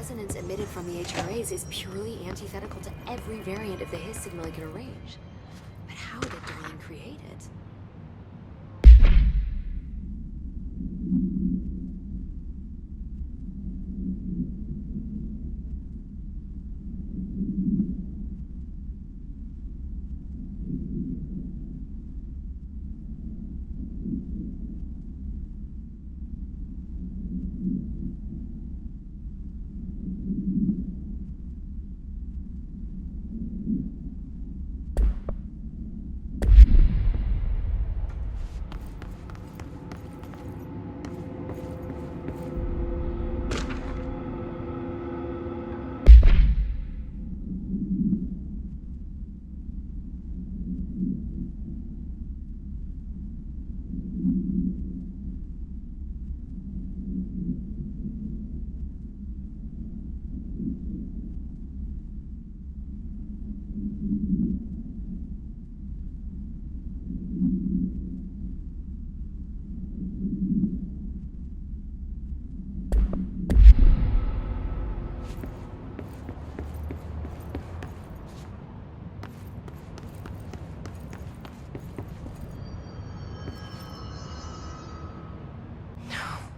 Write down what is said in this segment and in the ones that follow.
resonance emitted from the HRAs is purely antithetical to every variant of the hiss signal it can arrange. But how did Dillan create it?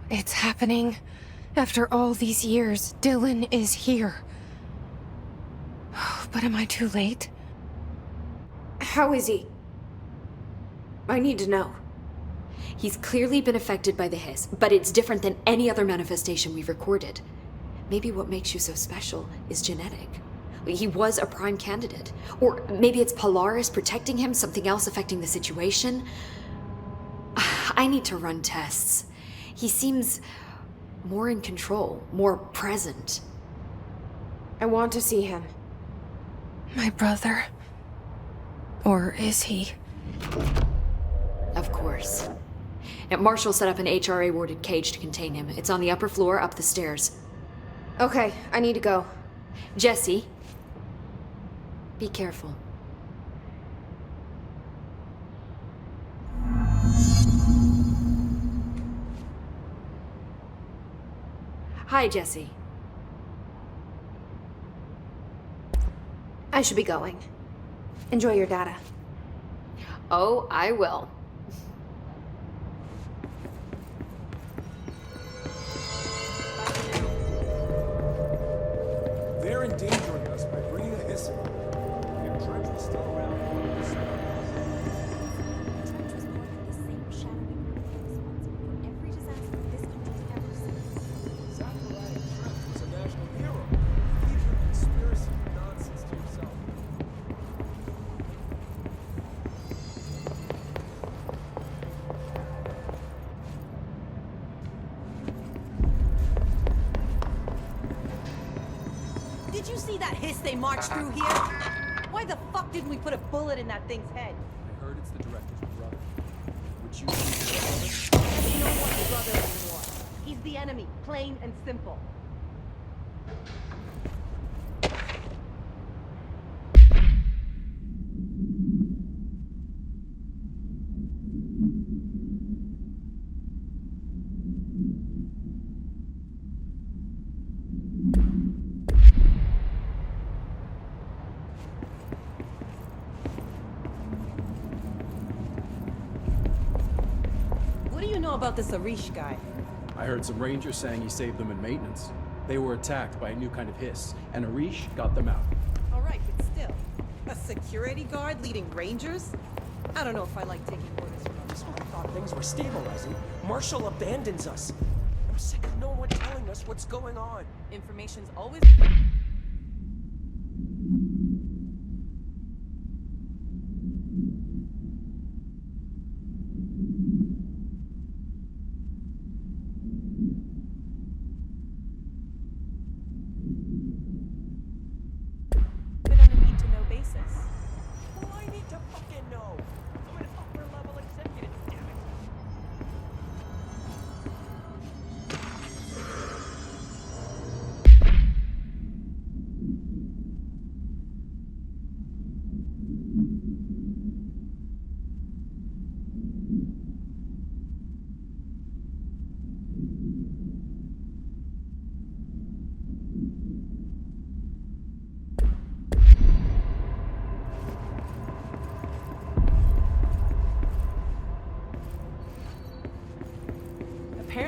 It's happening. After all these years, Dillan is here. But am I too late? How is he? I need to know. He's clearly been affected by the hiss, but it's different than any other manifestation we've recorded. Maybe what makes you so special is genetic. He was a prime candidate. Or maybe it's Polaris protecting him, something else affecting the situation. I need to run tests. He seems more in control, more present. I want to see him. My brother. Or is he? Of course. Now, Marshall set up an HRA-warded cage to contain him. It's on the upper floor, up the stairs. Okay, I need to go. Jesse, be careful. Hi, Jesse. I should be going. Enjoy your data. Oh, I will. They're endangering us by bringing a hiss in. Their tribes were still around. Trench was part of the same shadowy group responsible for every disaster this country's ever seen. Zachariah Trench was a national hero. Leave your conspiracy nonsense to yourself. Did you see that hiss they marched through here? Why the fuck didn't we put a bullet in that thing's head? I heard it's the director's brother. Would you be brother? There's no one brother anymore. He's the enemy, plain and simple. What do you know about this Arish guy? I heard some rangers saying he saved them in maintenance. They were attacked by a new kind of hiss, and Arish got them out. All right, but still. A security guard leading rangers? I don't know if I like taking orders from others. I thought things were stabilizing. Marshall abandons us. I'm sick of no one telling us what's going on. Information's always... been on a need-to-know basis. Well, I need to fucking know. I'm an upper-level executive, damn it.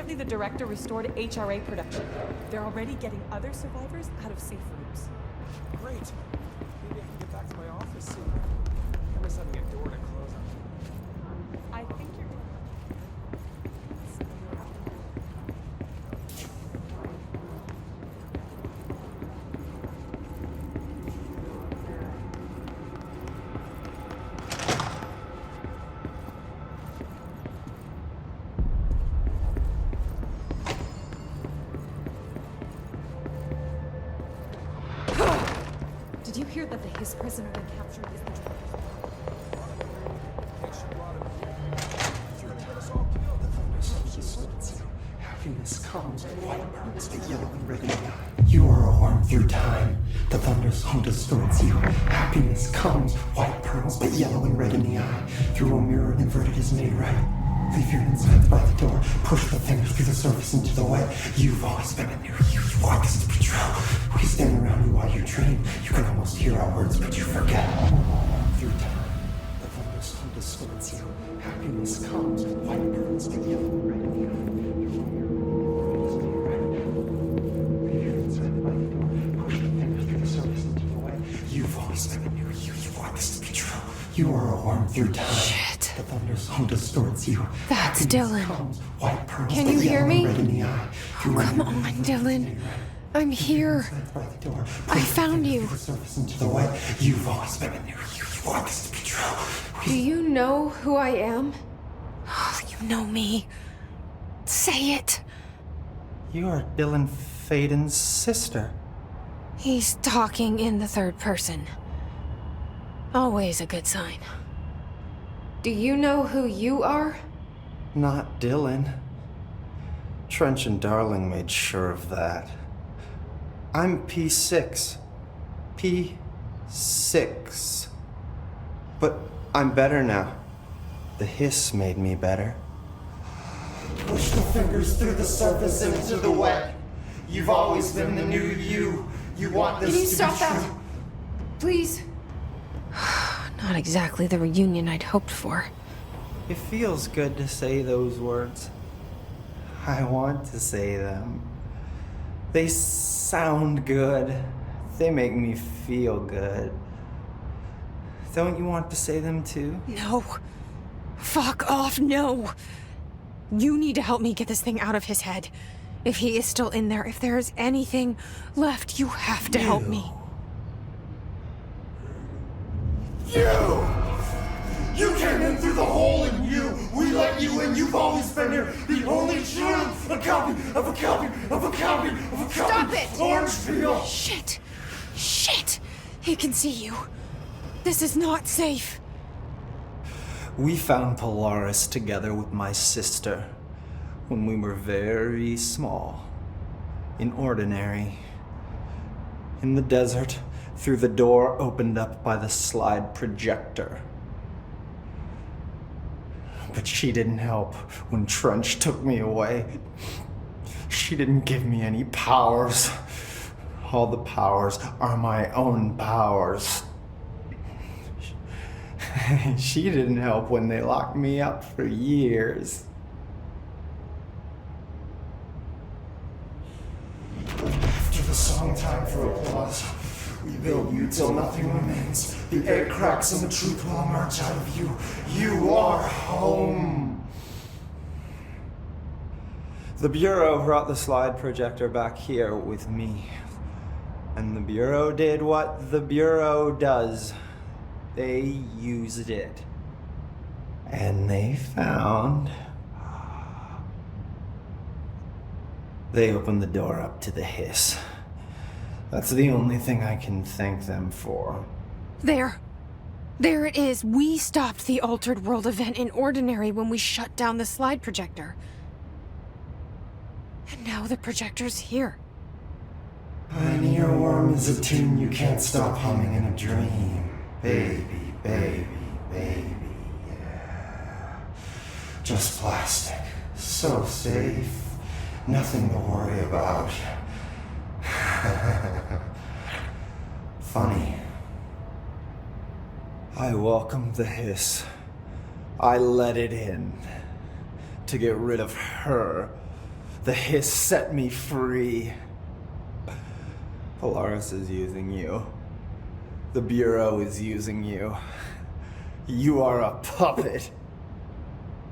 Apparently the director restored HRA production. They're already getting other survivors out of safe rooms. Great. Maybe I can get back to my office soon. I miss having a door to close on. I think you're... Did you hear that the Hiss prisoner they captured is the director? Happiness comes, white burns the yellow and red in the eye. You are a worm through time. The thunder's home distorts you. Happiness comes, white pearls, but yellow and red in the eye. Through a mirror inverted is made right. Leave your insides by the door. Push the fingers through the surface into the wet. You've always been a new you. You want this to be true. We stand around you while you dream. You can almost hear our words, but you forget. Through time, the thunder's home distorts you. Happiness comes, white pearls, but yellow and red in the eye. You've always been a new you. You want this to be true. You are a worm through time. Shit. The thunder's home distorts you. That's Happiness Dillan. comes, white pearls, Can but you hear yellow me? and red in the eye. Oh, come on, Dillan. I'm here. I found you. The surface into the wet. You've always been a new you. You want this to be true. Do you know who I am? Oh, you know me. Say it. You are Dylan Fayden's sister. He's talking in the third person. Always a good sign. Do you know who you are? Not Dylan. Trench and Darling made sure of that. I'm P6. P6. But I'm better now. The hiss made me better. Push the fingers through the surface into the wet. You've always been the new you. You want this Can you to stop be that? true. Please? Not exactly the reunion I'd hoped for. It feels good to say those words. I want to say them. They sound good. They make me feel good. Don't you want to say them too? No. Fuck off, no. You need to help me get this thing out of his head. If he is still in there, if there is anything left, you have to help me. You! You came in through the hole in you! We let you in, you've always been here! The only true! A copy of a copy of a copy of a copy! Stop it! Orange peel! Shit! Shit! He can see you. This is not safe. We found Polaris together with my sister when we were very small, in Ordinary, in the desert, through the door opened up by the slide projector. But she didn't help when Trench took me away. She didn't give me any powers. All the powers are my own powers. She didn't help when they locked me up for years. After the song time for applause, we build you till nothing remains. The egg cracks and the truth will emerge out of you. You are home. The Bureau brought the slide projector back here with me. And the Bureau did what the Bureau does. They used it. And they found... They opened the door up to the hiss. That's the only thing I can thank them for. There. There it is. We stopped the Altered World event in Ordinary when we shut down the slide projector. And now the projector's here. An earworm is a tune you can't stop humming in a dream. Baby, baby, baby, yeah. Just plastic. So safe. Nothing to worry about. Funny. I welcomed the hiss. I let it in. To get rid of her. The hiss set me free. Polaris is using you. The Bureau is using you. You are a puppet.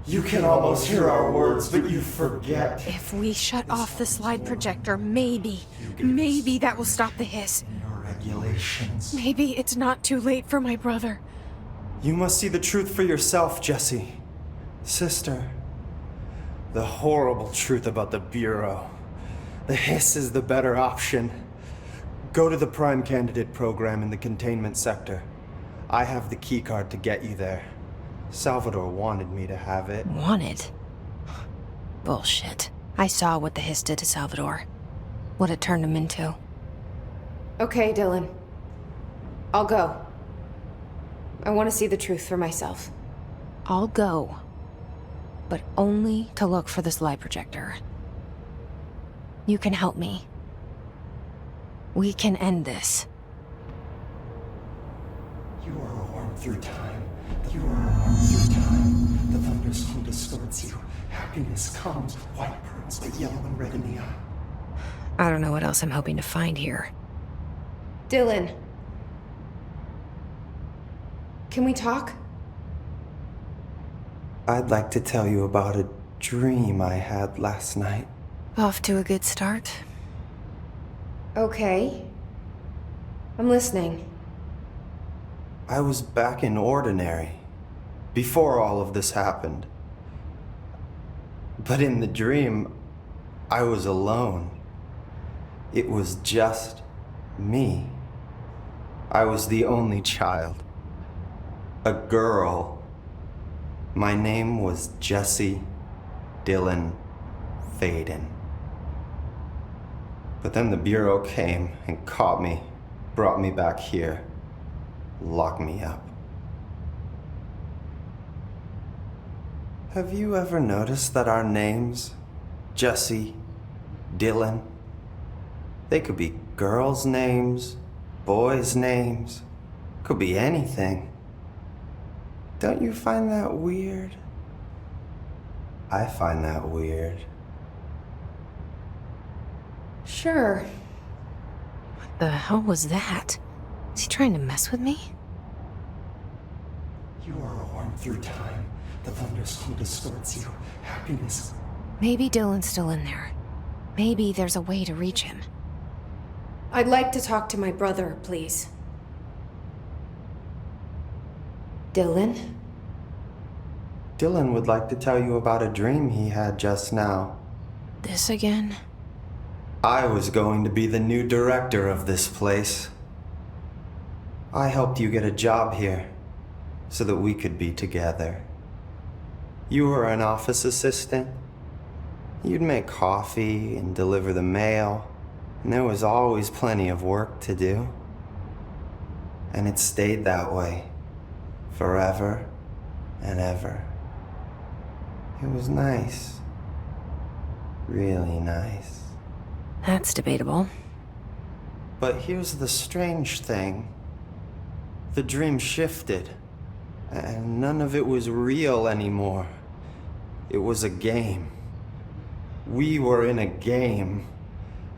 You can almost hear our words, but you forget. If we shut off the slide projector, maybe that will stop the hiss. Your regulations. Maybe it's not too late for my brother. You must see the truth for yourself, Jesse. Sister. The horrible truth about the Bureau. The hiss is the better option. Go to the Prime Candidate program in the containment sector. I have the keycard to get you there. Salvador wanted me to have it. Wanted? Bullshit. I saw what the hiss did to Salvador. What it turned him into. Okay, Dylan. I'll go. I want to see the truth for myself. I'll go. But only to look for the slide projector. You can help me. We can end this. You are a worm through time. You are a worm through time. The thunderstorm distorts you. Happiness comes, white pearls, but yellow and red in the eye. I don't know what else I'm hoping to find here. Dylan. Can we talk? I'd like to tell you about a dream I had last night. Off to a good start. Okay. I'm listening. I was back in Ordinary, before all of this happened. But in the dream, I was alone. It was just me. I was the only child. A girl. My name was Jesse Dillon Feyden. But then the Bureau came and caught me, brought me back here, locked me up. Have you ever noticed that our names, Jesse, Dillon, they could be girls' names, boys' names, could be anything. Don't you find that weird? I find that weird. Sure. What the hell was that? Is he trying to mess with me? You are a worm through time. The thunderstorm distorts you. Happiness. Maybe Dylan's still in there. Maybe there's a way to reach him. I'd like to talk to my brother, please. Dylan? Dylan would like to tell you about a dream he had just now. This again? I was going to be the new director of this place. I helped you get a job here so that we could be together. You were an office assistant. You'd make coffee and deliver the mail, and there was always plenty of work to do. And it stayed that way, forever and ever. It was nice. Really nice. That's debatable. But here's the strange thing. The dream shifted, and none of it was real anymore. It was a game. We were in a game,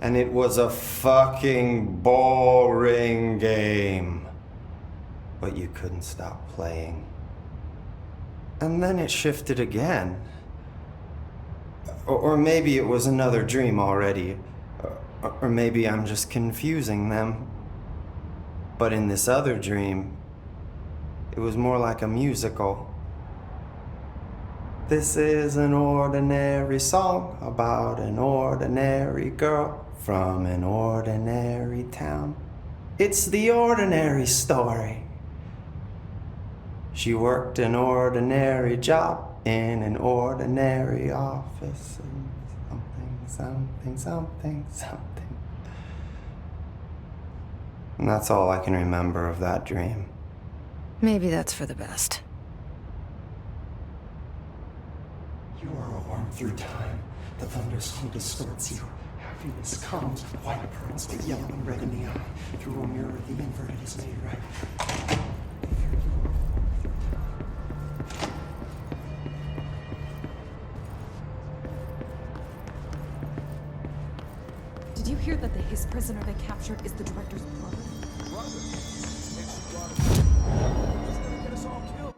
and it was a fucking boring game. But you couldn't stop playing. And then it shifted again. Or maybe it was another dream already. Or maybe I'm just confusing them. But in this other dream, it was more like a musical. This is an ordinary song about an ordinary girl from an ordinary town. It's the ordinary story. She worked an ordinary job in an ordinary office. Something. And that's all I can remember of that dream. Maybe that's for the best. You are a worm through time. The thunderstorm distorts you. Happiness comes, white pearls, but yellow and red in the eye. Through a mirror, the inverted is made right. the Hiss prisoner they captured is the director's brother? Brother. And she brought us. She's gonna get us all killed.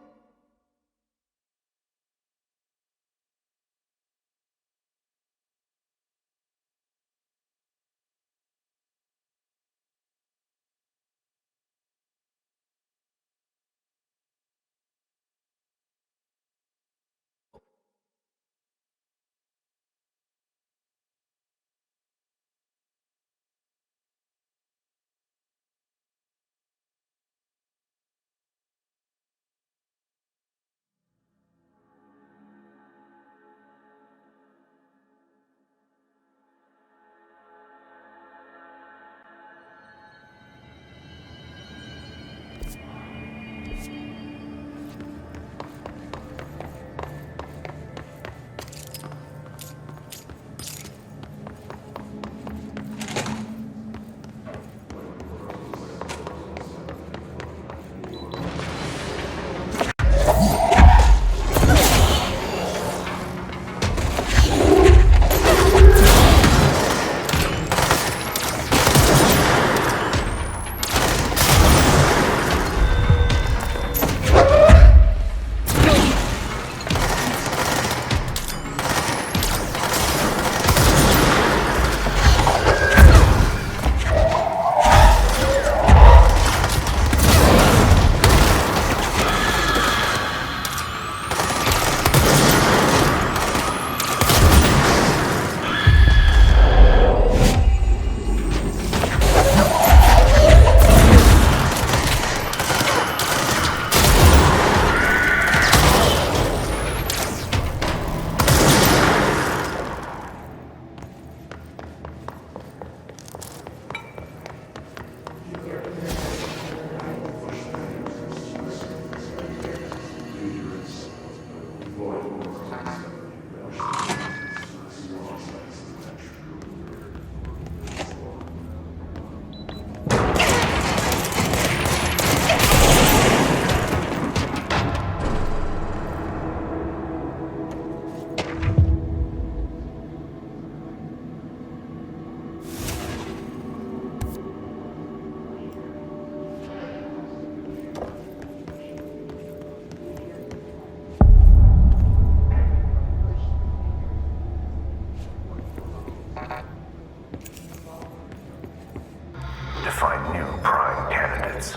Find new prime candidates.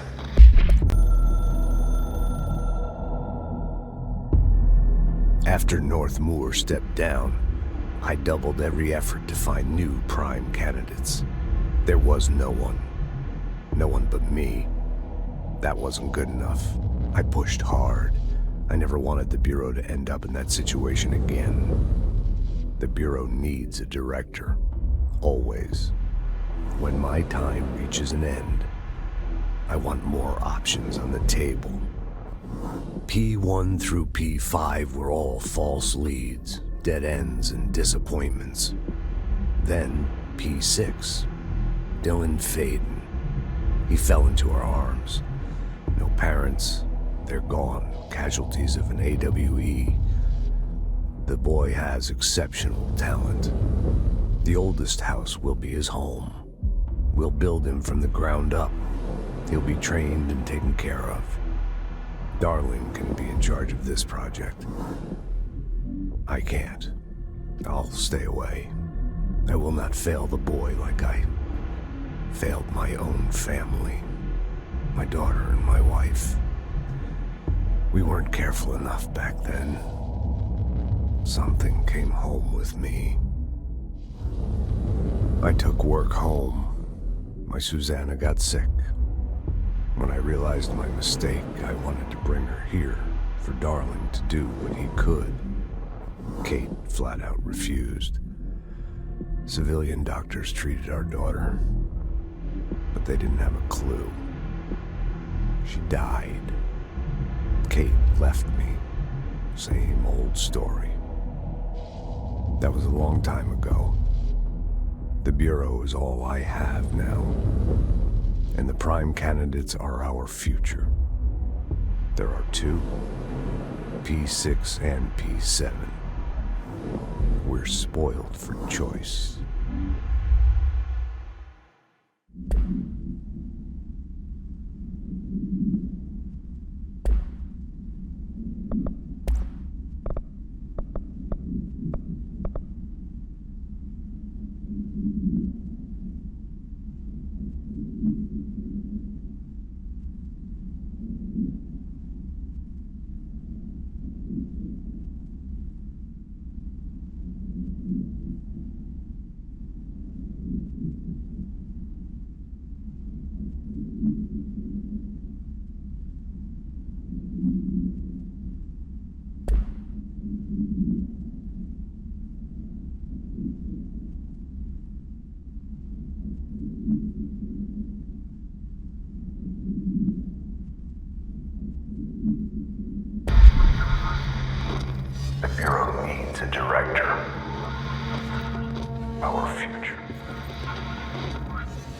After North Moore stepped down, I doubled every effort to find new prime candidates. There was no one. No one but me. That wasn't good enough. I pushed hard. I never wanted the Bureau to end up in that situation again. The Bureau needs a director. Always. When my time reaches an end, I want more options on the table. P1 through P5 were all false leads, dead ends, and disappointments. Then P6, Dylan Fayden. He fell into our arms. No parents, they're gone, casualties of an AWE. The boy has exceptional talent. The oldest house will be his home. We'll build him from the ground up. He'll be trained and taken care of. Darling can be in charge of this project. I can't. I'll stay away. I will not fail the boy like I failed my own family, my daughter and my wife. We weren't careful enough back then. Something came home with me. I took work home. My Susanna got sick. When I realized my mistake, I wanted to bring her here for Darling to do what he could. Kate flat out refused. Civilian doctors treated our daughter, but they didn't have a clue. She died. Kate left me. Same old story. That was a long time ago. The Bureau is all I have now. And the prime candidates are our future. There are two, P6 and P7. We're spoiled for choice.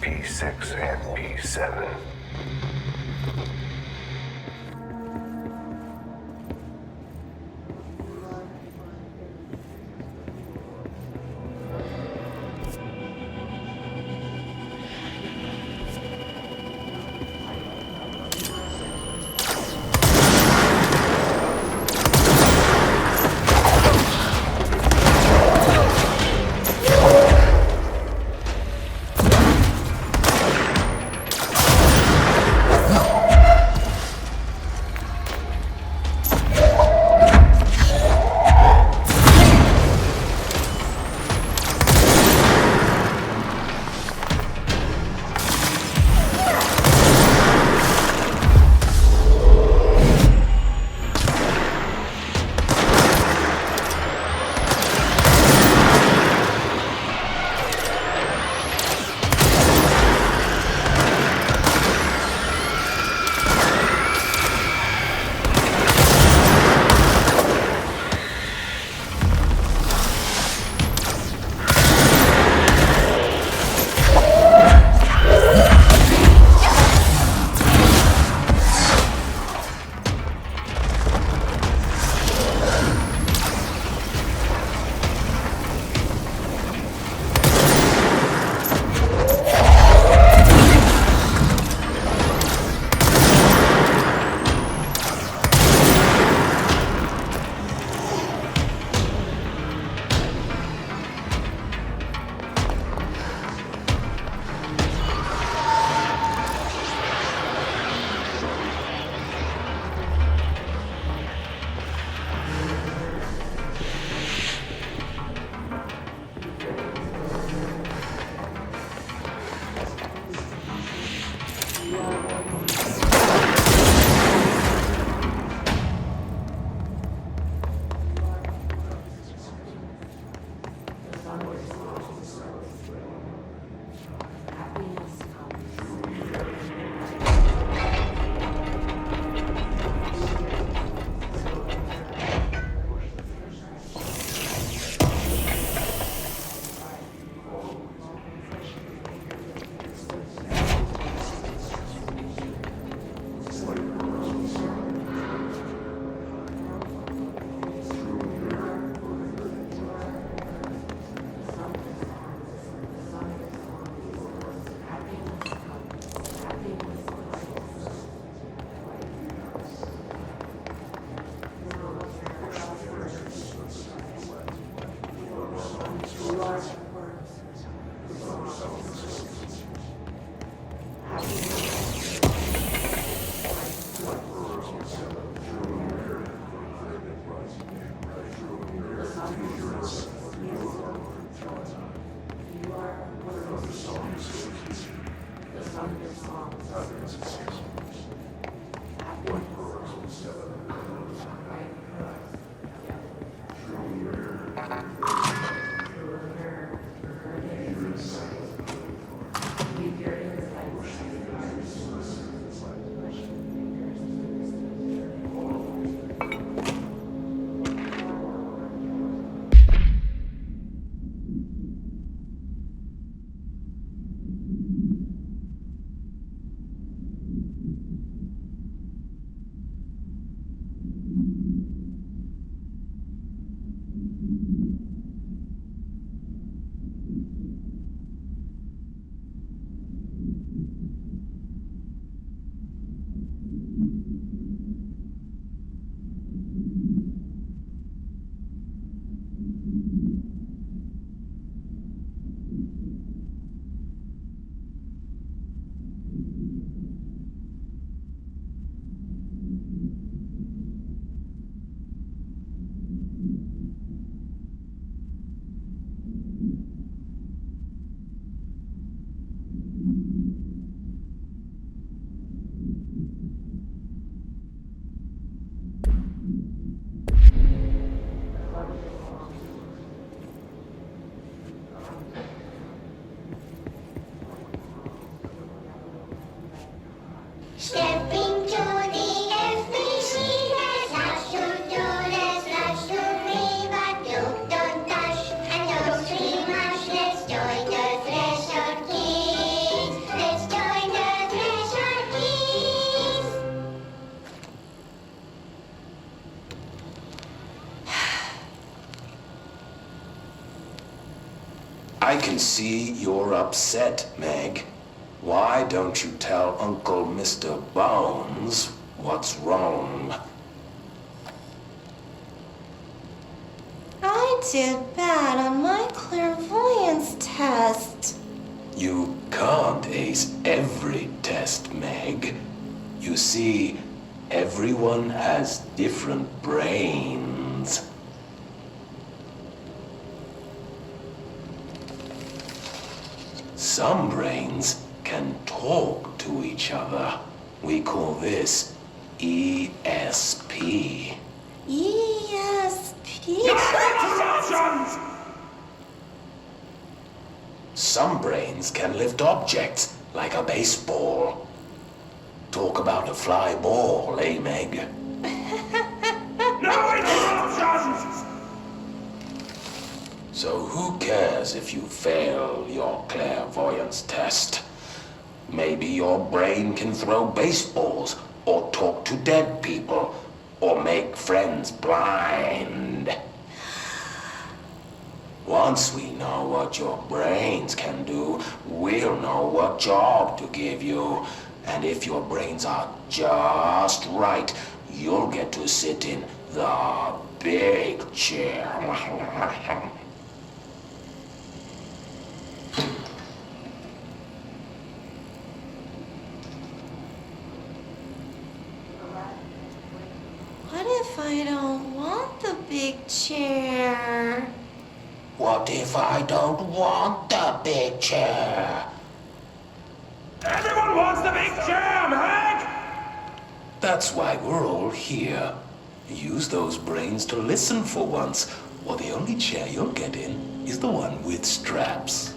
P6 and P7. can see you're upset, Meg. Why don't you tell Uncle Mr. Bones what's wrong? I did bad on my clairvoyance test. You can't ace every test, Meg. You see, everyone has different brains. Some brains can talk to each other. We call this ESP. ESP? Some brains can lift objects like a baseball. Talk about a fly ball, eh, Meg? No interruptions! So who cares if you fail your clairvoyance test? Maybe your brain can throw baseballs, or talk to dead people, or make friends blind. Once we know what your brains can do, we'll know what job to give you. And if your brains are just right, you'll get to sit in the big chair. What if I don't want the big chair? What if I don't want the big chair? Everyone wants the big chair, Meg! That's why we're all here. Use those brains to listen for once, or the only chair you'll get in is the one with straps.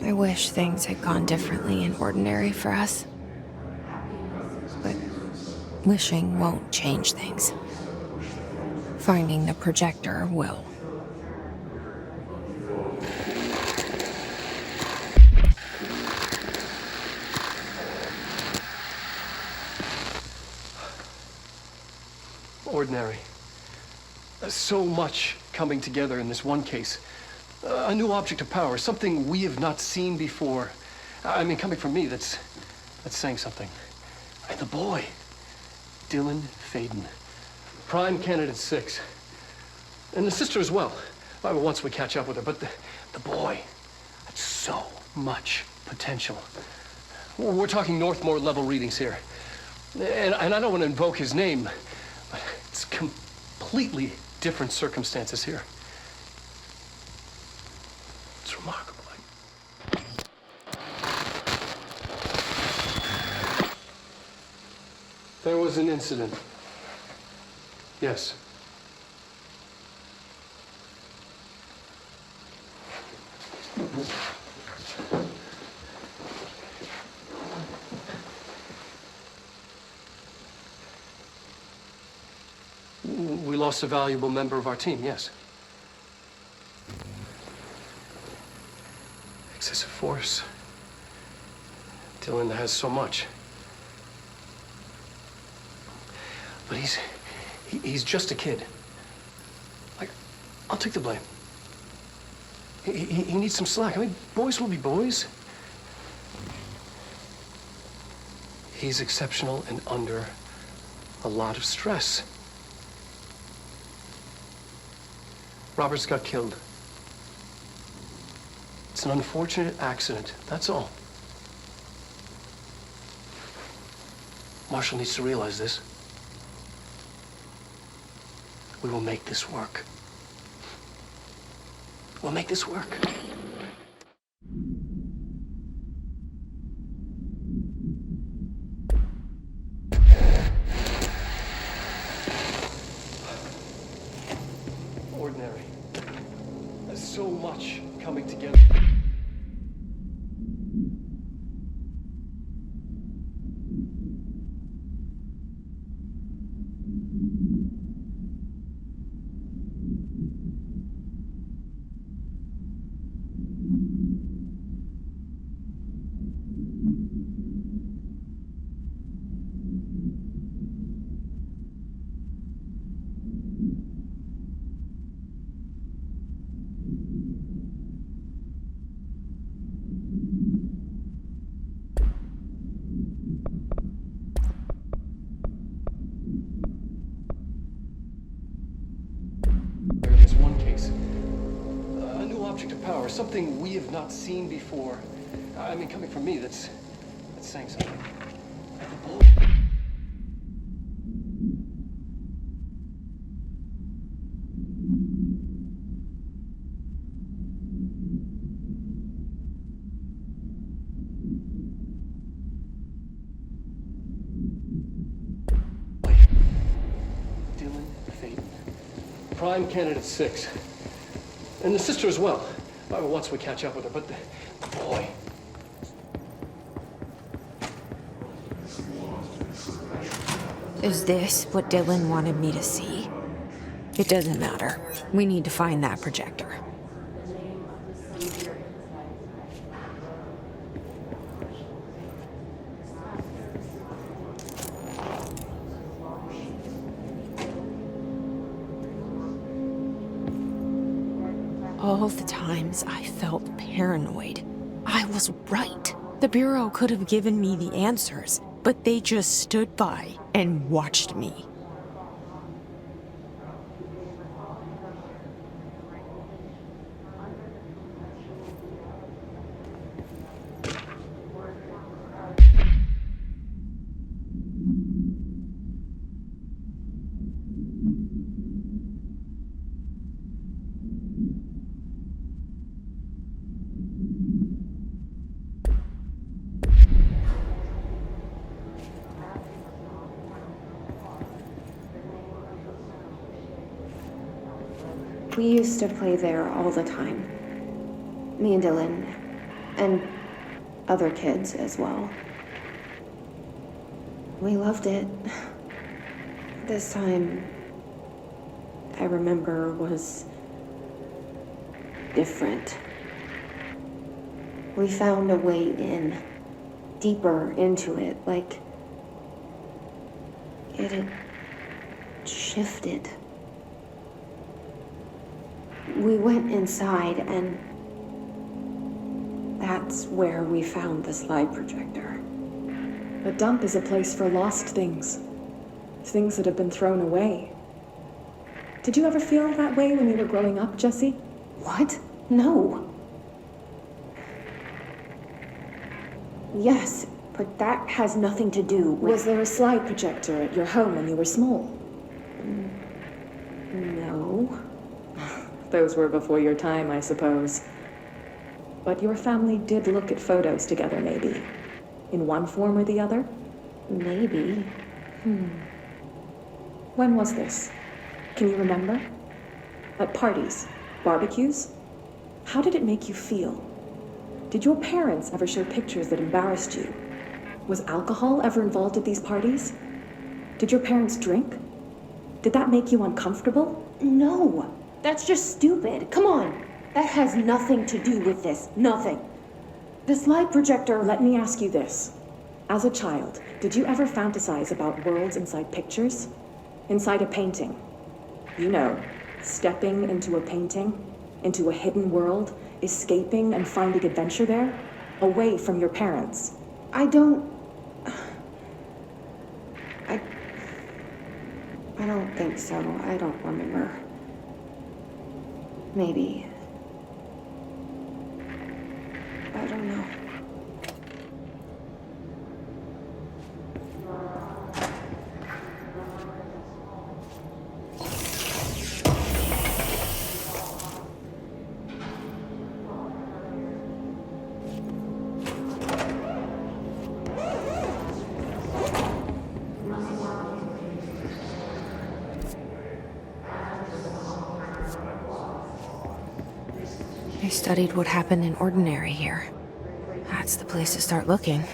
I wish things had gone differently in Ordinary for us. But wishing won't change things. Finding the projector will. Ordinary. So much coming together in this one case. A new object of power, something we have not seen before. I mean, coming from me, that's saying something. And the boy, Dillan Feyden, prime candidate 6. And the sister as well. Once we catch up with her, but the boy, that's so much potential. We're talking Northmore level readings here. And I don't want to invoke his name, but it's completely different circumstances here. It's remarkable. There was an incident. Yes. We lost a valuable member of our team, yes. Excessive force. Dillan has so much. But he's just a kid. I'll take the blame. He needs some slack. I mean, boys will be boys. He's exceptional and under a lot of stress. Roberts got killed. It's an unfortunate accident, that's all. Marshall needs to realize this. We will make this work. We'll make this work. Ordinary. There's so much coming together. something we have not seen before. I mean, coming from me, that's saying something. Dillan, Feyden. Prime candidate 6. And the sister as well. Once we catch up with her, but boy. Is this what Dillan wanted me to see? It doesn't matter. We need to find that projector. All the times I felt paranoid, I was right. The Bureau could have given me the answers, but they just stood by and watched me. We used to play there all the time. Me and Dillan, and other kids as well. We loved it. This time, I remember, was different. We found a way in, deeper into it, like it had shifted. We went inside, and that's where we found the slide projector. A dump is a place for lost things. Things that have been thrown away. Did you ever feel that way when you were growing up, Jesse? What? No. Yes, but that has nothing to do with... Was there a slide projector at your home when you were small? No. Those were before your time, I suppose. But your family did look at photos together, maybe. In one form or the other? Maybe. When was this? Can you remember? At parties? Barbecues? How did it make you feel? Did your parents ever show pictures that embarrassed you? Was alcohol ever involved at these parties? Did your parents drink? Did that make you uncomfortable? No. That's just stupid. Come on. That has nothing to do with this. Nothing. The slide projector... Let me ask you this. As a child, did you ever fantasize about worlds inside pictures? Inside a painting? You know, stepping into a painting, into a hidden world, escaping and finding adventure there, away from your parents. I don't think so. I don't remember. Maybe. I don't know. They studied what happened in Ordinary here. That's the place to start looking.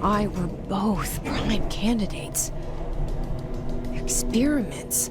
I were both prime candidates. Experiments.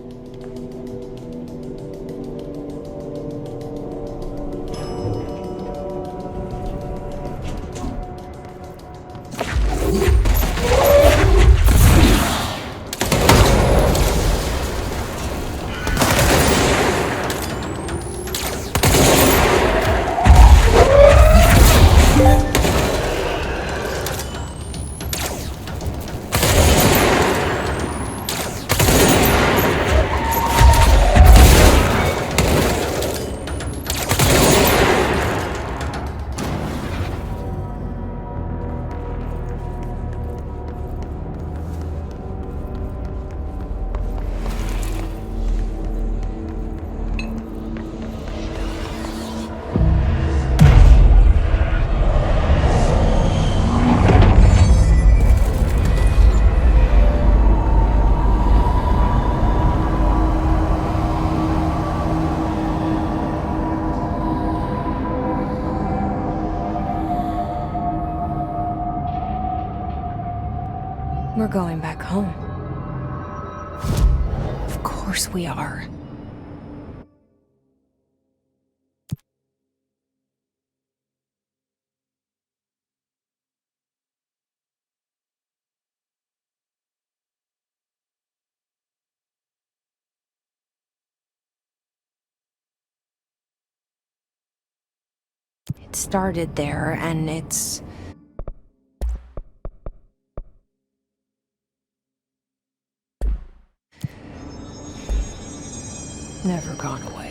We're going back home. Of course we are. It started there, and it's... never gone away.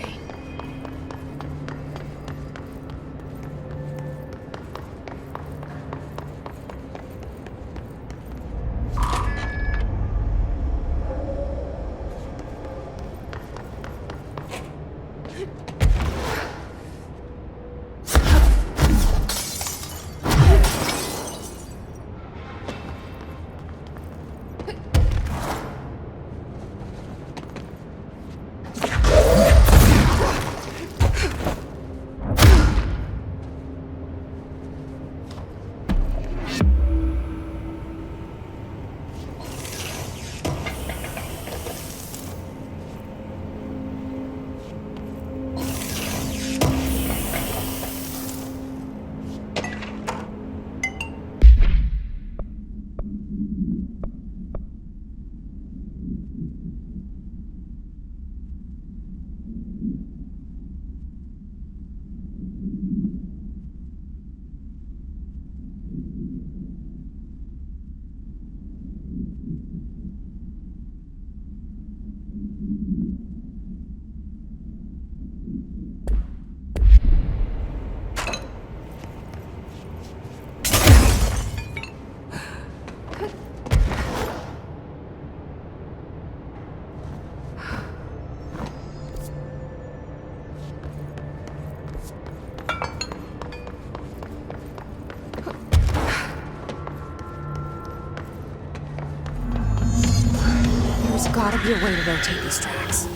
Gotta be a way to rotate these tracks.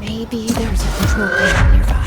Maybe there's a control panel nearby.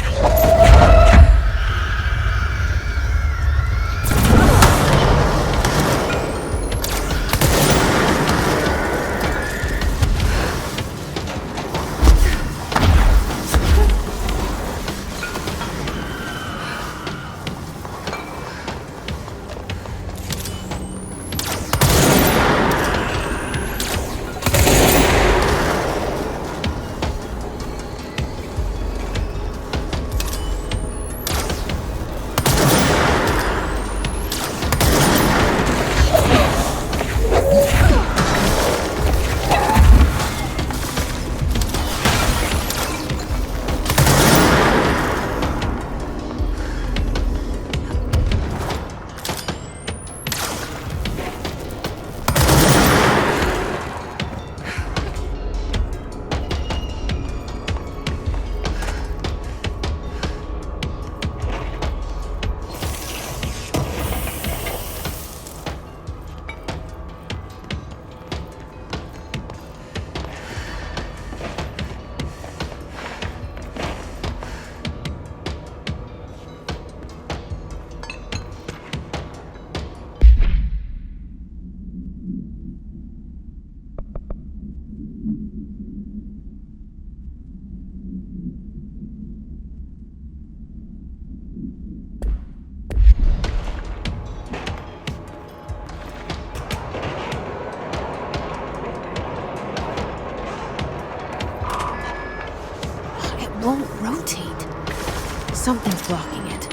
Something's blocking it.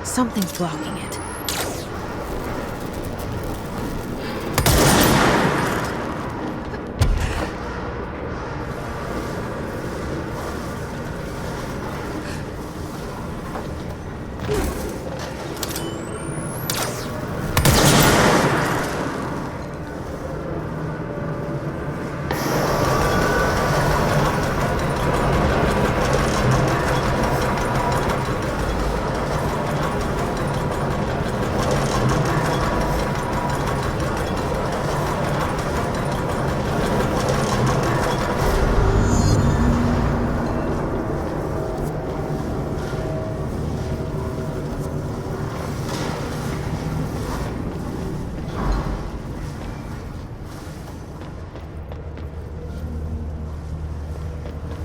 Something's blocking it.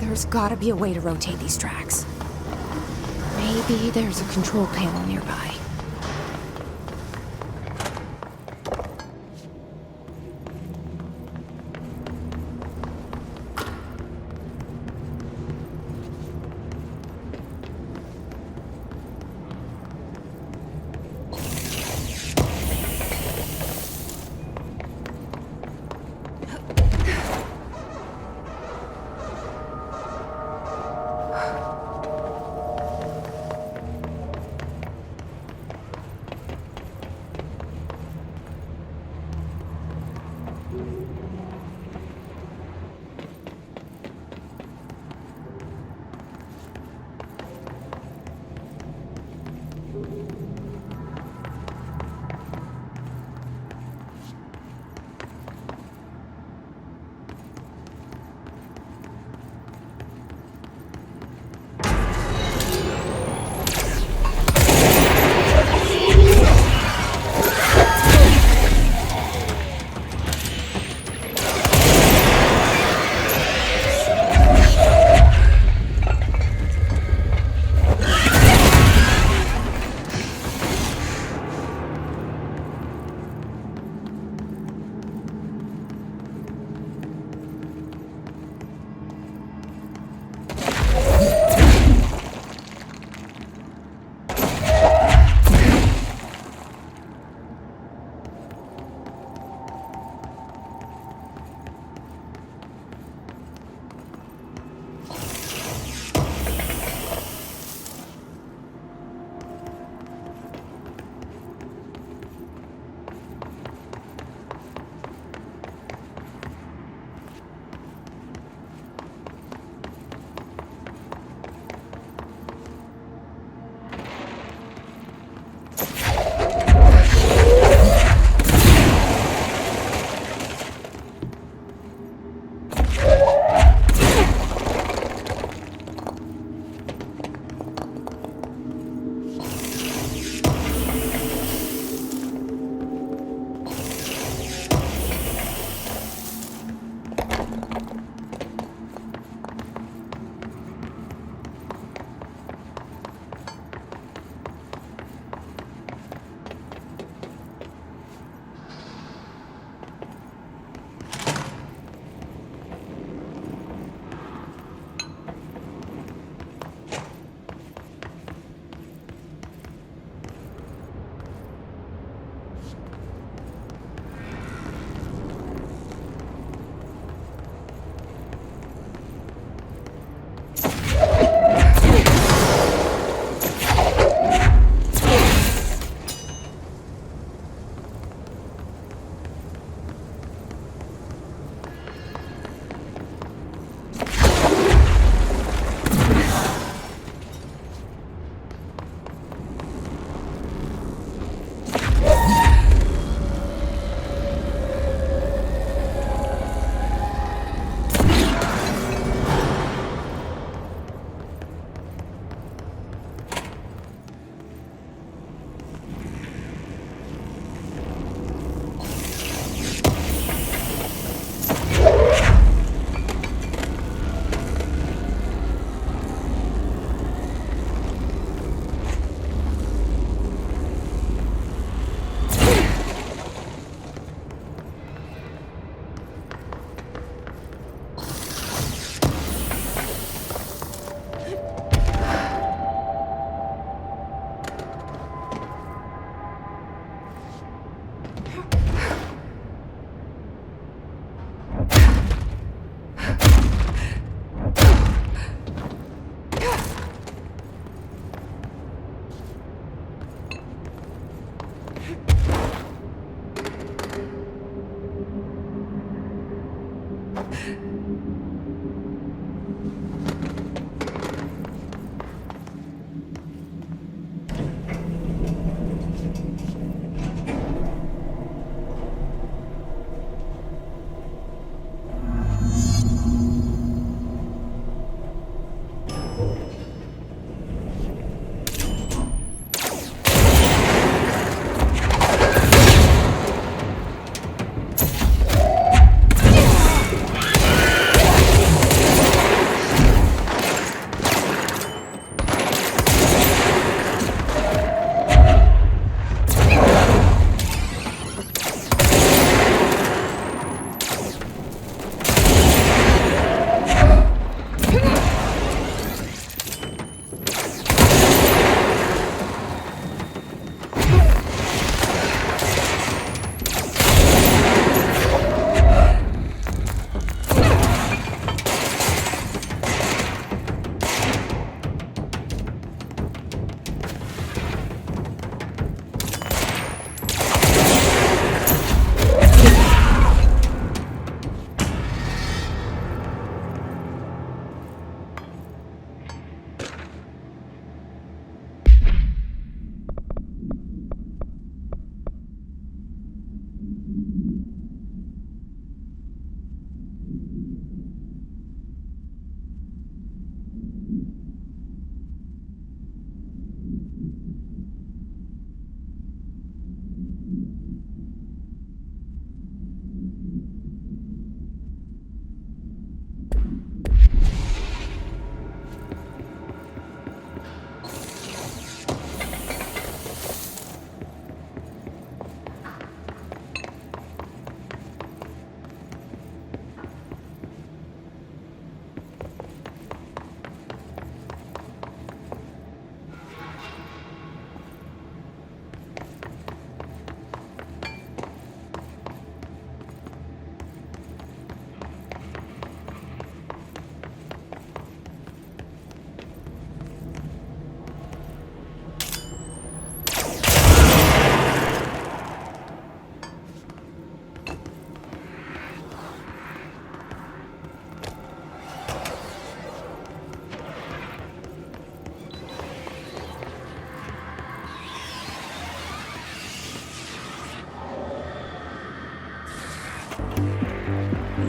There's gotta be a way to rotate these tracks. Maybe there's a control panel nearby.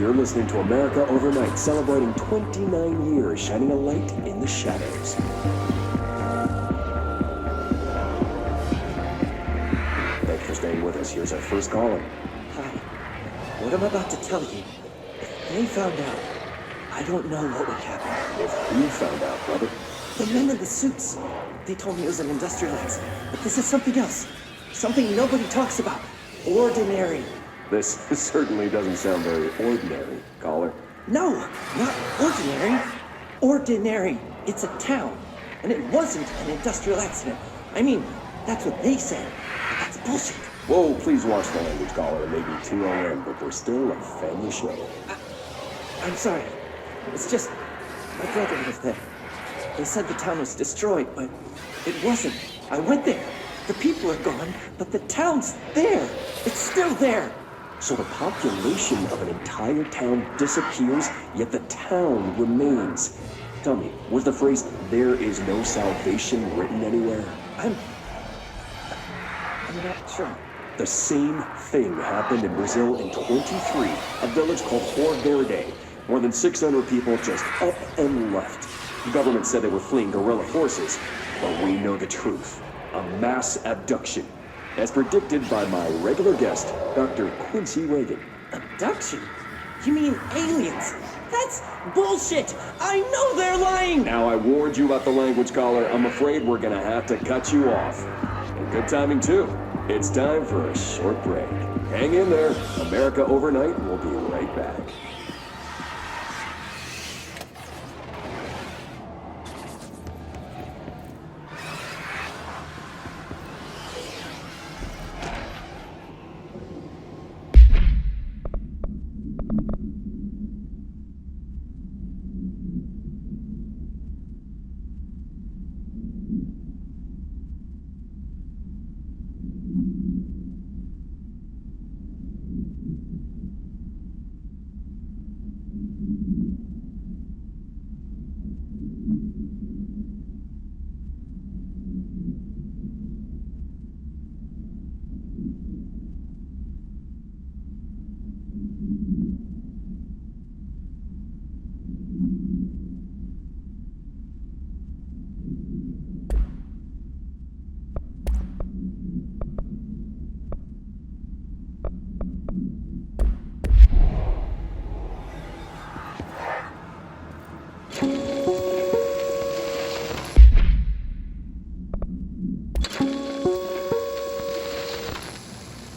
You're listening to America Overnight, celebrating 29 years, shining a light in the shadows. Thank you for staying with us. Here's our first caller. Hi. What I'm about to tell you, if they found out, I don't know what would happen. If who found out, brother? The men in the suits. They told me it was an industrial accident, but this is something else. Something nobody talks about. Ordinary. This certainly doesn't sound very ordinary, caller. No, not ordinary. Ordinary. It's a town. And it wasn't an industrial accident. I mean, that's what they said. But that's bullshit. Whoa, please watch the language, caller. It may be 2 a.m., but we're still a family show. I'm sorry. It's just, my brother was there. They said the town was destroyed, but it wasn't. I went there. The people are gone, but the town's there. It's still there. So the population of an entire town disappears, yet the town remains. Tell me, was the phrase, "there is no salvation," written anywhere? I'm not sure. The same thing happened in Brazil in 23, a village called Rio Verde. More than 600 people just up and left. The government said they were fleeing guerrilla forces, but we know the truth. A mass abduction, as predicted by my regular guest, Dr. Quincy Reagan. Abduction? You mean aliens? That's bullshit! I know they're lying! Now, I warned you about the language, caller. I'm afraid we're gonna have to cut you off. And good timing, too. It's time for a short break. Hang in there. America Overnight will be right back.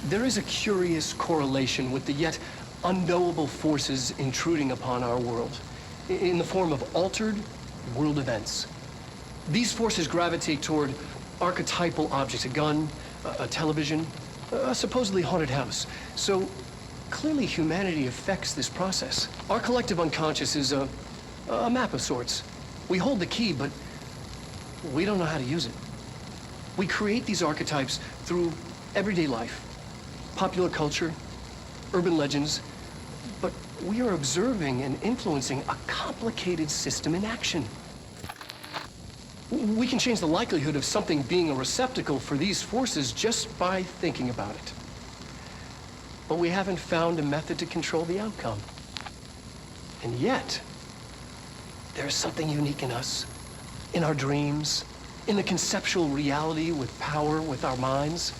There is a curious correlation with the yet unknowable forces intruding upon our world in the form of altered world events. These forces gravitate toward archetypal objects, a gun, a television, a supposedly haunted house. So clearly humanity affects this process. Our collective unconscious is a map of sorts. We hold the key, but we don't know how to use it. We create these archetypes through everyday life, popular culture, urban legends, but we are observing and influencing a complicated system in action. We can change the likelihood of something being a receptacle for these forces just by thinking about it. But we haven't found a method to control the outcome. And yet, there's something unique in us, in our dreams, in the conceptual reality with power with our minds.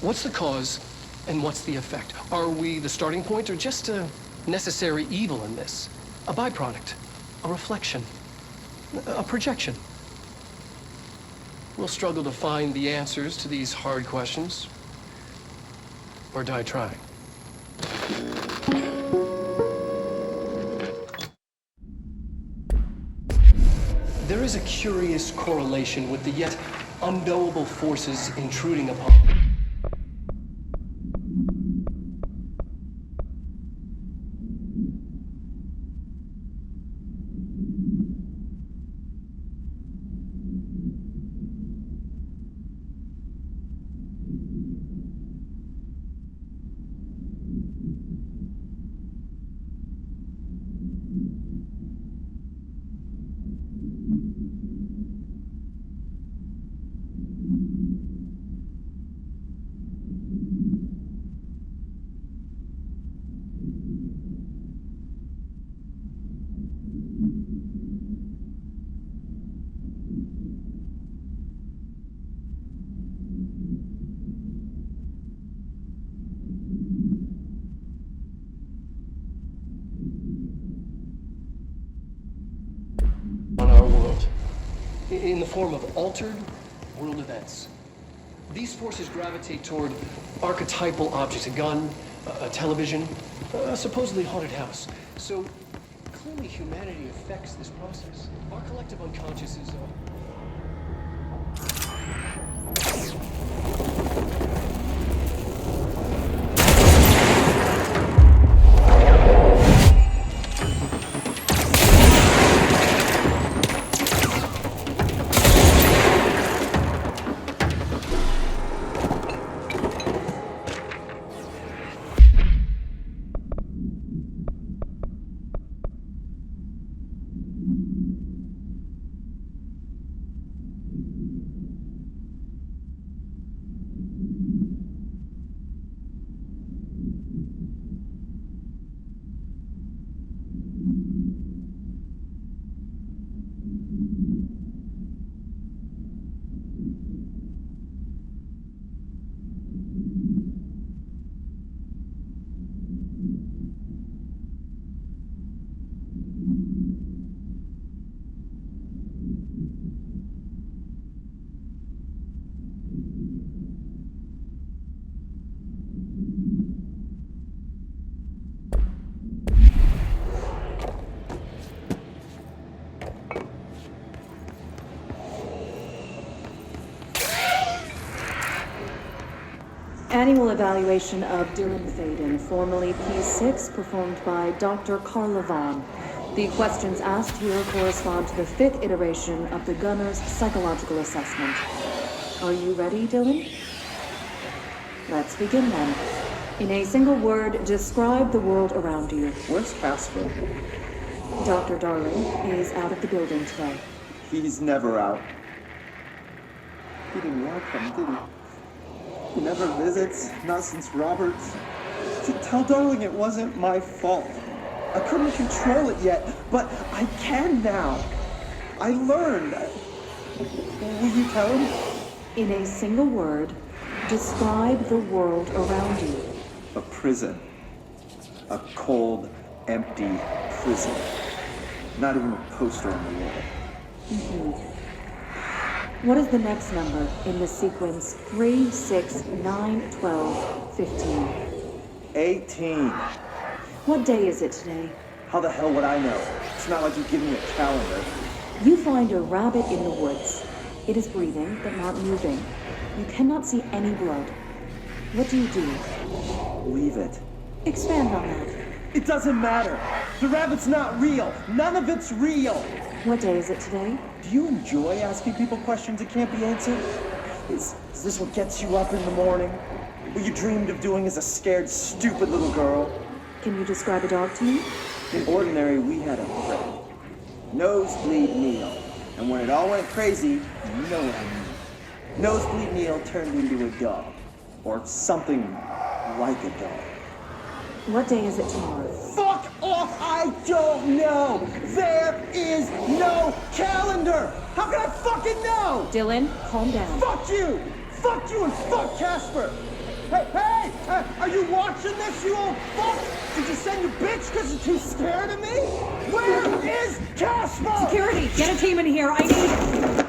What's the cause and what's the effect? Are we the starting point or just a necessary evil in this? A byproduct, a reflection, a projection? We'll struggle to find the answers to these hard questions, or die trying. There is a curious correlation with the yet unknowable forces intruding upon. in the form of altered world events. These forces gravitate toward archetypal objects, a gun, a television, a supposedly haunted house. So clearly humanity affects this process. Our collective unconscious is... Annual evaluation of Dylan Feyden, formerly P6, performed by Dr. Carla Vaughn. The questions asked here correspond to the 5th iteration of the gunner's psychological assessment. Are you ready, Dylan? Let's begin then. In a single word, describe the world around you. Where's Casper? Dr. Darling is out of the building today. He's never out. He didn't welcome, did he? He never visits, not since Roberts. Tell Darling it wasn't my fault. I couldn't control it yet, but I can now. I learned. Will you tell him? In a single word, describe the world around you. A prison. A cold, empty prison. Not even a poster on the wall. Mm-hmm. What is the next number in the sequence 3, 6, 9, 12, 15? 18. What day is it today? How the hell would I know? It's not like you give me a calendar. You find a rabbit in the woods. It is breathing, but not moving. You cannot see any blood. What do you do? Leave it. Expand on that. It doesn't matter. The rabbit's not real. None of it's real. What day is it today? Do you enjoy asking people questions that can't be answered? Is this what gets you up in the morning? What you dreamed of doing as a scared, stupid little girl? Can you describe a dog to me? In ordinary, we had a friend. Nosebleed Neil. And when it all went crazy, you know what I mean. Nosebleed Neil turned into a dog. Or something like a dog. What day is it tomorrow? Fuck off! I don't know! There is no calendar! How can I fucking know? Dylan, calm down. Fuck you! Fuck you and fuck Casper! Hey! Are you watching this, you old fuck? Did you send your bitch because you're too scared of me? Where is Casper? Security, get a team in here. I need...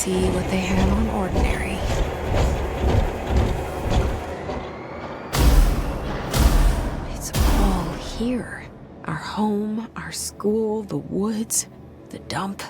see what they have on ordinary. It's all here. Our home, our school, the woods, the dump.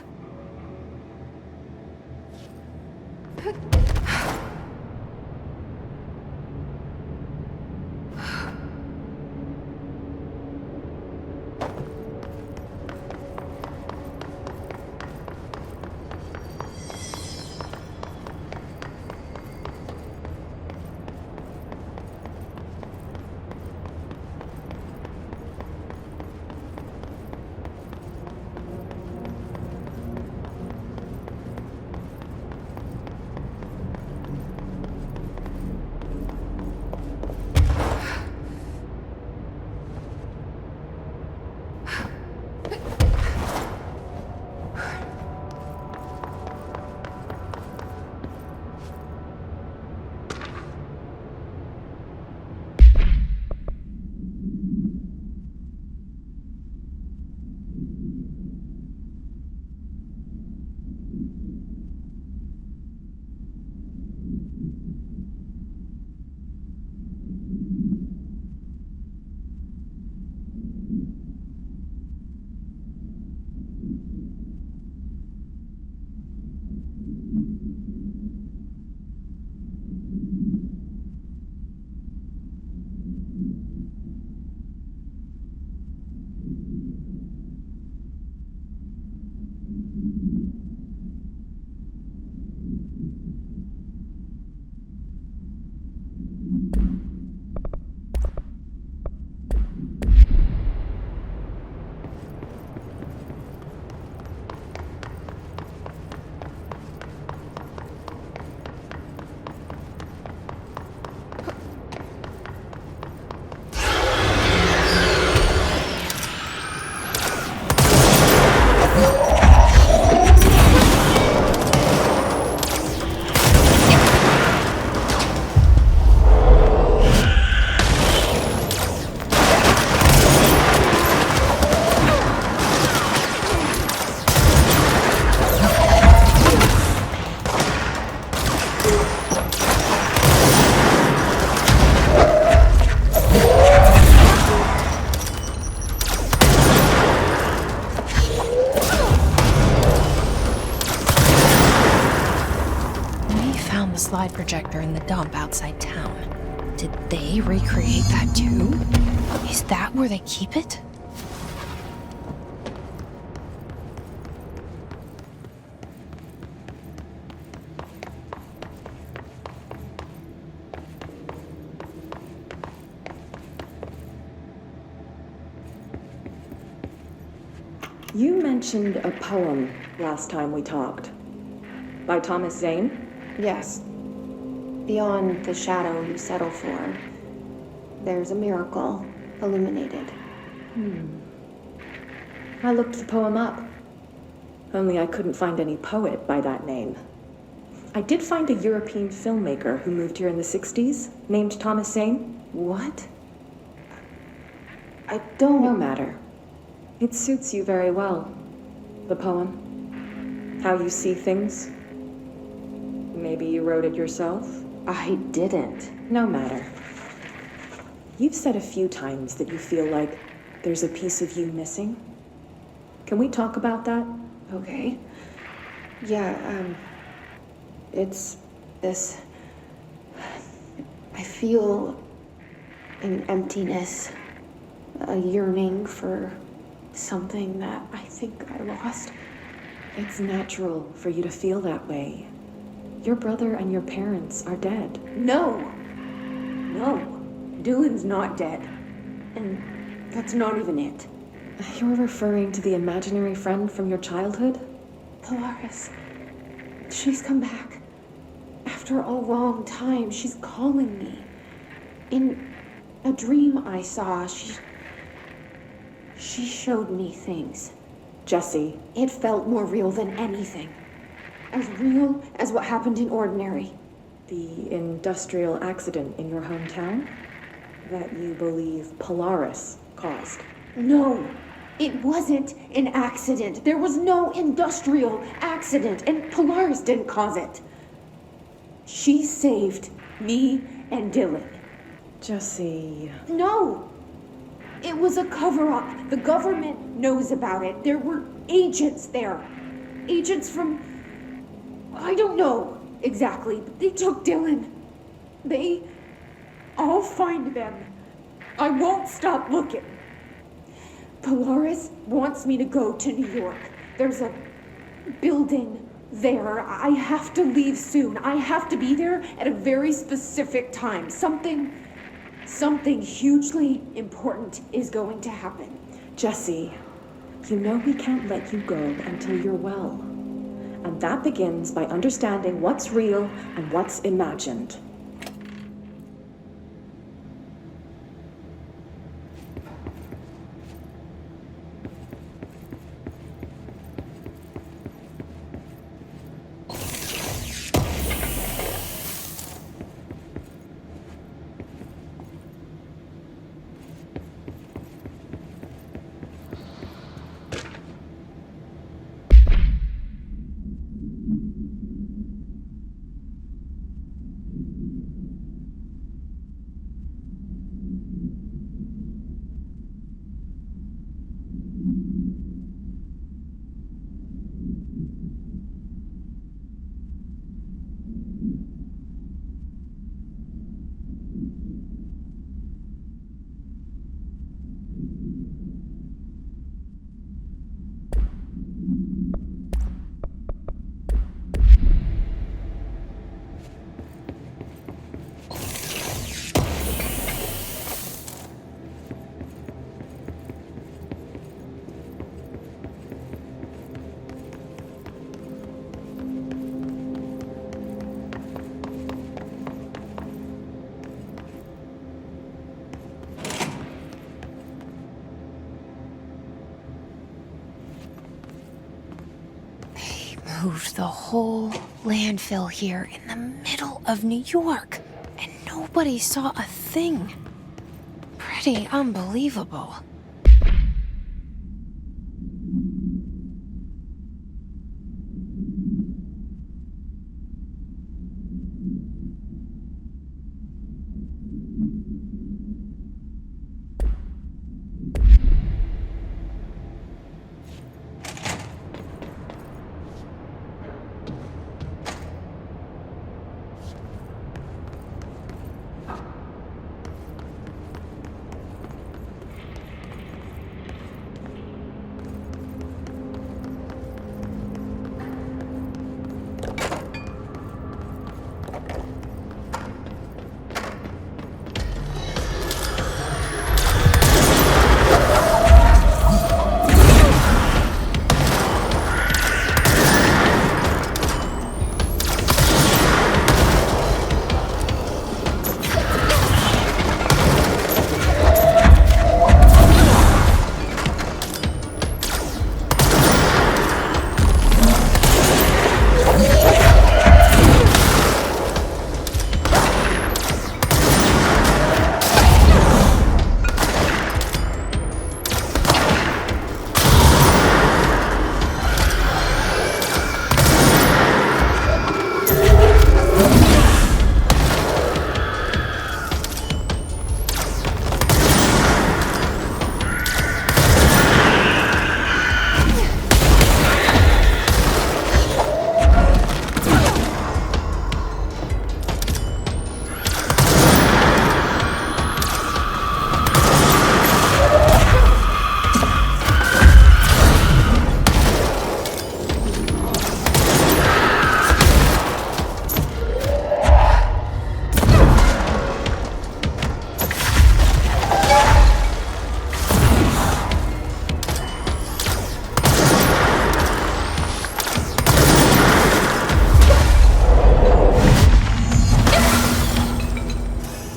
Slide projector in the dump outside town. Did they recreate that too? Is that where they keep it? You mentioned a poem last time we talked. By Thomas Zane? Yes. Beyond the shadow you settle for, there's a miracle illuminated. I looked the poem up. Only I couldn't find any poet by that name. I did find a European filmmaker who moved here in the 60s, named Thomas Zane. What? I don't... No matter. It suits you very well. The poem. How you see things. Maybe you wrote it yourself? I didn't. No matter. You've said a few times that you feel like there's a piece of you missing. Can we talk about that? Okay. Yeah, it's this... I feel an emptiness, a yearning for something that I think I lost. It's natural for you to feel that way. Your brother and your parents are dead. No. Dylan's not dead. And that's not even it. You're referring to the imaginary friend from your childhood? Polyaris. She's come back. After a long time, she's calling me. In a dream I saw, she showed me things. Jesse. It felt more real than anything. As real as what happened in Ordinary. The industrial accident in your hometown? That you believe Polyaris caused? No. It wasn't an accident. There was no industrial accident, and Polars didn't cause it. She saved me and Dillon. Jesse... No! It was a cover-up. The government knows about it. There were agents there. Agents from... I don't know exactly, but they took Dillon. I'll find them. I won't stop looking. Polaris wants me to go to New York. There's a building there. I have to leave soon. I have to be there at a very specific time. Something hugely important is going to happen. Jesse, you know we can't let you go until you're well. And that begins by understanding what's real and what's imagined. Moved the whole landfill here in the middle of New York, and nobody saw a thing. Pretty unbelievable.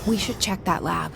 We should check that lab.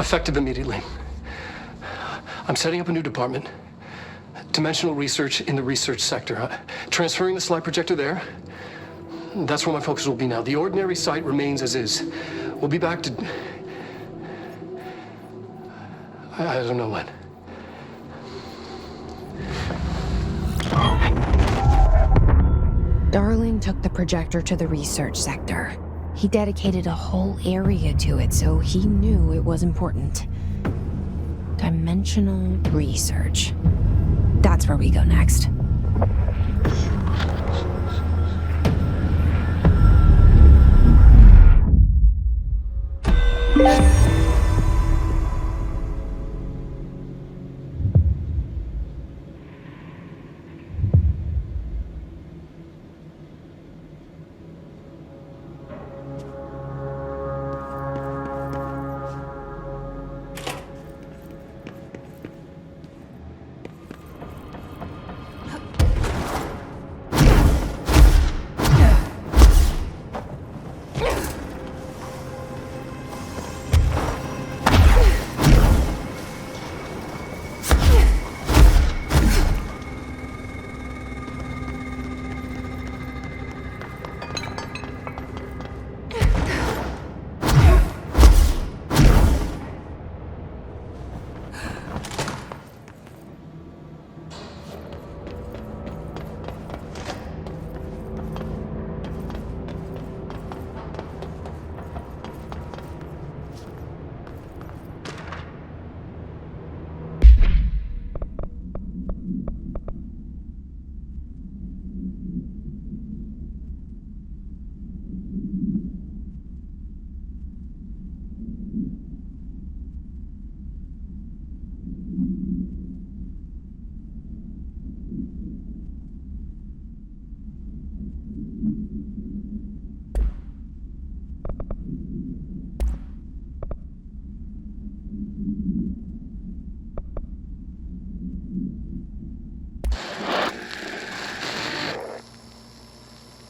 Effective immediately. I'm setting up a new department. Dimensional research in the research sector. Transferring the slide projector there. That's where my focus will be now. The ordinary site remains as is. We'll be back to... I don't know when. Darling took the projector to the research sector. He dedicated a whole area to it, so he knew it was important. Dimensional research. That's where we go next.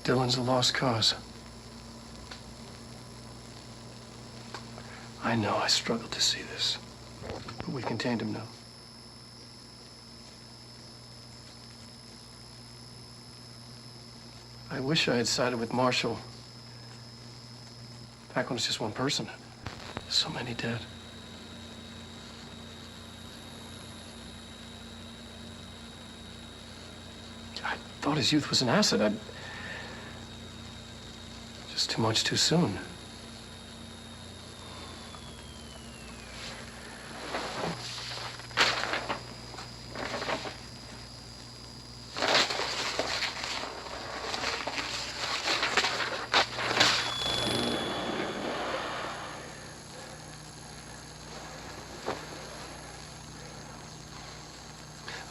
Dylan's a lost cause. I know I struggled to see this, but we contained him now. I wish I had sided with Marshall back when it was just one person. So many dead. I thought his youth was an asset. Just too much too soon.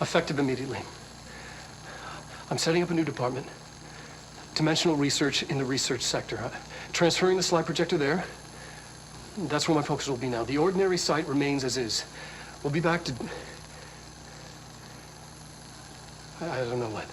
Effective immediately. I'm setting up a new department. Dimensional research in the research sector. Transferring the slide projector there. That's where my focus will be now. The ordinary site remains as is. We'll be back to... I don't know when.